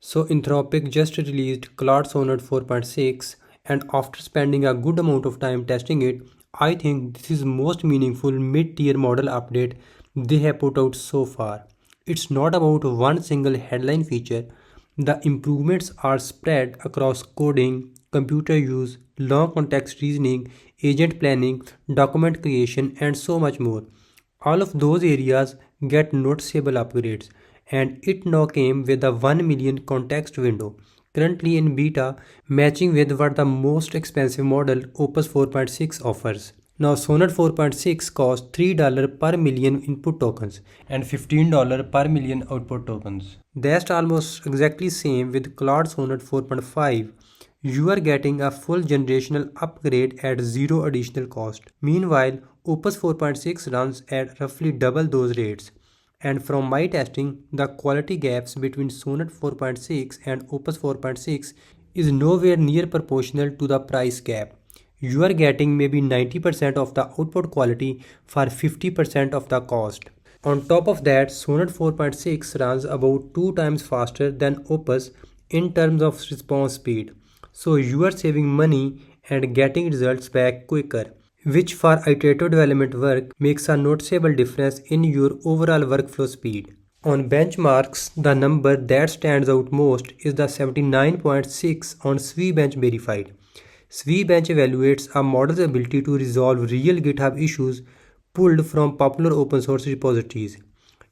So Anthropic just released Claude Sonnet 4.6, and after spending a good amount of time testing it, I think this is most meaningful mid-tier model update they have put out so far. It's not about one single headline feature. The improvements are spread across coding, computer use, long context reasoning, agent planning, document creation, and so much more. All of those areas get noticeable upgrades, and it now came with a 1 million context window, currently in beta, matching with what the most expensive model Opus 4.6 offers. Now Sonnet 4.6 costs $3 per million input tokens and $15 per million output tokens. That's almost exactly same with Claude Sonnet 4.5. You are getting a full generational upgrade at zero additional cost. Meanwhile, Opus 4.6 runs at roughly double those rates. And from my testing, the quality gaps between Sonnet 4.6 and Opus 4.6 is nowhere near proportional to the price gap. You are getting maybe 90% of the output quality for 50% of the cost. On top of that, Sonnet 4.6 runs about 2 times faster than Opus in terms of response speed. So you are saving money and getting results back quicker, which for iterative development work makes a noticeable difference in your overall workflow speed. On benchmarks, the number that stands out most is the 79.6 on SwiBench verified. SwiBench evaluates a model's ability to resolve real GitHub issues pulled from popular open source repositories.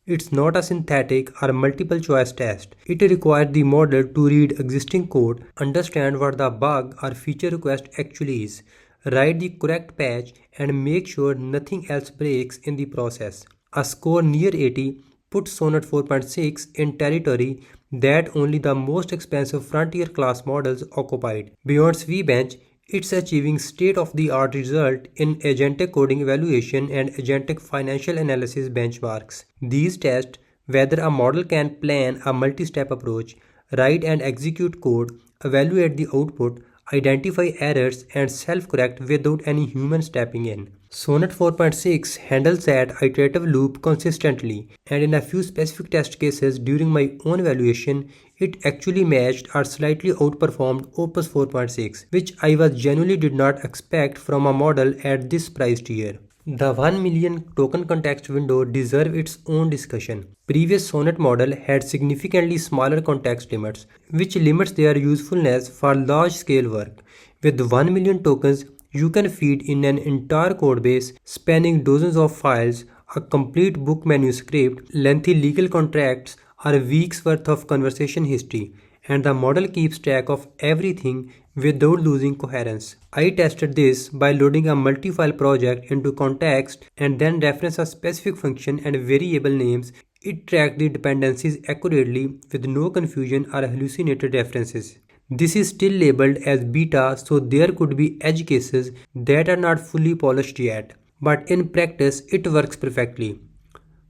It's not a synthetic or multiple choice test. It requires the model to read existing code, understand what the bug or feature request actually is, write the correct patch, and make sure nothing else breaks in the process. A score near 80 puts Sonnet 4.6 in territory that only the most expensive frontier class models occupied. Beyond SwiBench, it's achieving state-of-the-art result in Agentic coding evaluation and Agentic financial analysis benchmarks. These test whether a model can plan a multi-step approach, write and execute code, evaluate the output, identify errors, and self-correct without any human stepping in. Sonnet 4.6 handles that iterative loop consistently, and in a few specific test cases during my own evaluation, it actually matched or slightly outperformed Opus 4.6, which I was genuinely did not expect from a model at this price tier. The 1 million token context window deserves its own discussion. Previous Sonnet model had significantly smaller context limits, which limits their usefulness for large-scale work. With 1 million tokens, you can feed in an entire codebase spanning dozens of files, a complete book manuscript, lengthy legal contracts, or weeks worth of conversation history, and the model keeps track of everything without losing coherence. I tested this by loading a multi-file project into context and then reference a specific function and variable names. It tracked the dependencies accurately with no confusion or hallucinated references. This is still labeled as beta, so there could be edge cases that are not fully polished yet, but in practice it works perfectly.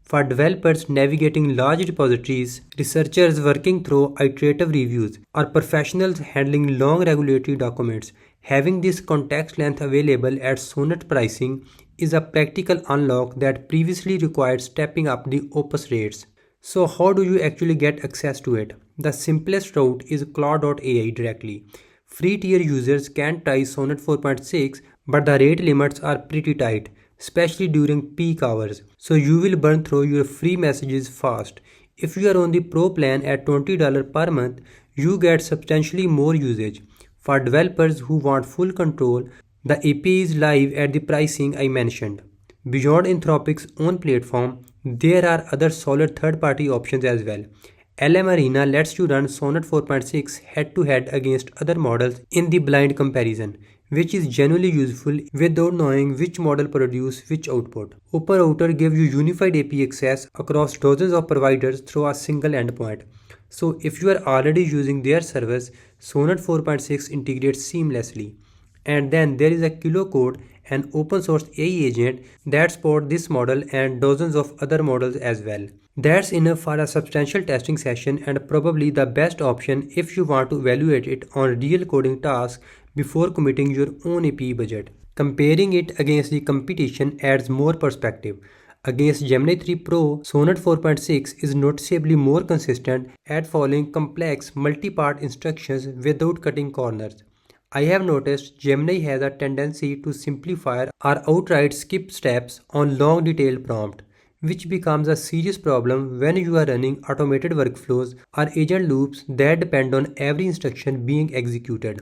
For developers navigating large repositories, researchers working through iterative reviews, or professionals handling long regulatory documents, having this context length available at Sonnet pricing is a practical unlock that previously required stepping up the Opus rates. So how do you actually get access to it? The simplest route is Claude.ai directly. Free tier users can try Sonnet 4.6, but the rate limits are pretty tight, especially during peak hours, so you will burn through your free messages fast. If you are on the Pro plan at $20 per month, you get substantially more usage. For developers who want full control, the API is live at the pricing I mentioned. Beyond Anthropic's own platform, there are other solid third-party options as well. LM Arena lets you run Sonnet 4.6 head-to-head against other models in the blind comparison, which is genuinely useful without knowing which model produces which output. OpenRouter gives you unified API access across dozens of providers through a single endpoint. So if you are already using their service, Sonnet 4.6 integrates seamlessly. And then there is a KiloCode, an open source AI agent that supports this model and dozens of other models as well. That's enough for a substantial testing session and probably the best option if you want to evaluate it on real coding tasks before committing your own API budget. Comparing it against the competition adds more perspective. Against Gemini 3 Pro, Sonnet 4.6 is noticeably more consistent at following complex multi-part instructions without cutting corners. I have noticed Gemini has a tendency to simplify or outright skip steps on long detailed prompt, which becomes a serious problem when you are running automated workflows or agent loops that depend on every instruction being executed.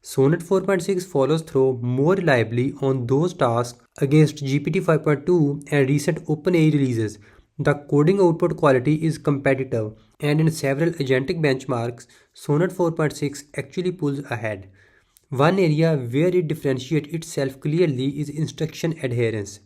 Sonnet 4.6 follows through more reliably on those tasks against GPT 5.2 and recent OpenAI releases. The coding output quality is competitive, and in several agentic benchmarks, Sonnet 4.6 actually pulls ahead. One area where it differentiates itself clearly is instruction adherence.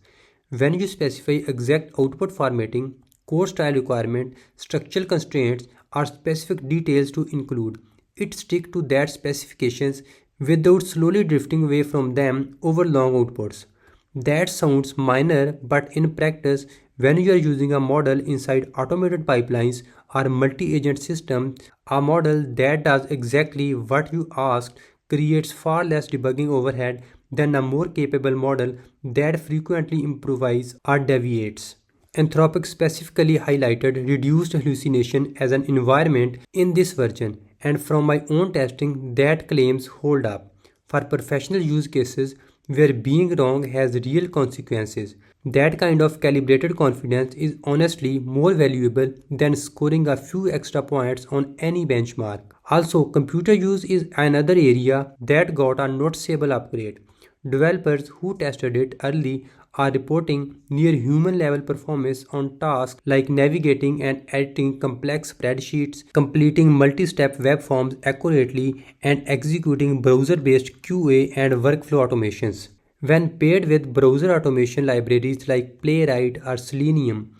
When you specify exact output formatting, code style requirement, structural constraints, or specific details to include, it sticks to that specifications without slowly drifting away from them over long outputs. That sounds minor, but in practice, when you are using a model inside automated pipelines or multi-agent systems, a model that does exactly what you asked creates far less debugging overhead than a more capable model that frequently improvises or deviates. Anthropic specifically highlighted reduced hallucination as an environment in this version, and from my own testing, that claims hold up. For professional use cases where being wrong has real consequences, that kind of calibrated confidence is honestly more valuable than scoring a few extra points on any benchmark. Also, computer use is another area that got a noticeable upgrade. Developers who tested it early are reporting near human level performance on tasks like navigating and editing complex spreadsheets, completing multi step web forms accurately, and executing browser based QA and workflow automations. When paired with browser automation libraries like Playwright or Selenium,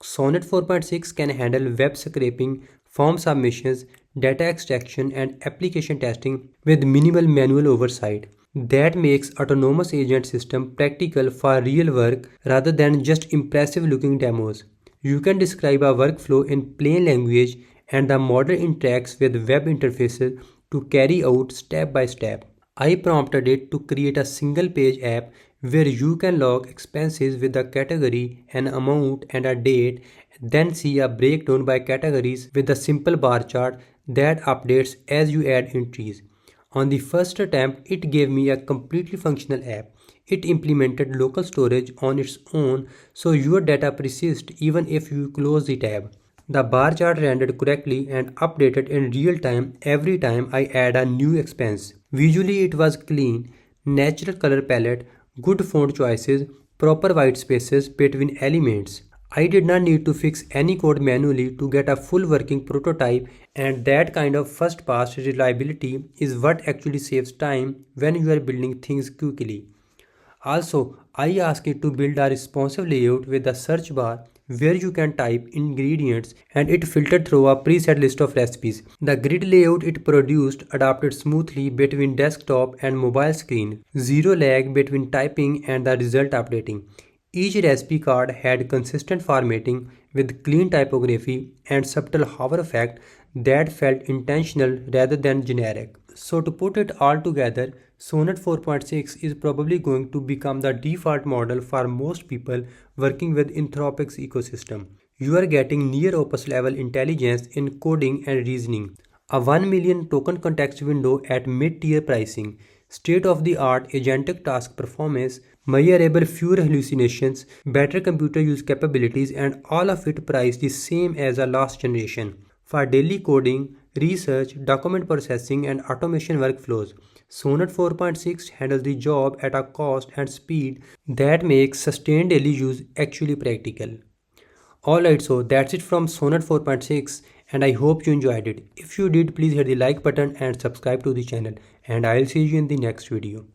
Sonnet 4.6 can handle web scraping, form submissions, data extraction, and application testing with minimal manual oversight. That makes autonomous agent system practical for real work rather than just impressive looking demos. You can describe a workflow in plain language and the model interacts with web interfaces to carry out step by step. I prompted it to create a single page app where you can log expenses with a category, an amount, and a date, then see a breakdown by categories with a simple bar chart that updates as you add entries. On the first attempt, it gave me a completely functional app. It implemented local storage on its own so your data persists even if you close the tab. The bar chart rendered correctly and updated in real time every time I add a new expense. Visually, it was clean, natural color palette, good font choices, proper white spaces between elements. I did not need to fix any code manually to get a full working prototype, and that kind of first pass reliability is what actually saves time when you are building things quickly. Also, I asked it to build a responsive layout with a search bar where you can type ingredients and it filtered through a preset list of recipes. The grid layout it produced adapted smoothly between desktop and mobile screen, zero lag between typing and the result updating. Each recipe card had consistent formatting with clean typography and subtle hover effect that felt intentional rather than generic. So to put it all together, Sonnet 4.6 is probably going to become the default model for most people working with Anthropic's ecosystem. You are getting near Opus level intelligence in coding and reasoning, a 1 million token context window at mid-tier pricing, state-of-the-art agentic task performance, measurable fewer hallucinations, better computer use capabilities, and all of it priced the same as a last generation. For daily coding, research, document processing, and automation workflows, Sonnet 4.6 handles the job at a cost and speed that makes sustained daily use actually practical. Alright, so that's it from Sonnet 4.6 and I hope you enjoyed it. If you did, please hit the like button and subscribe to the channel, and I'll see you in the next video.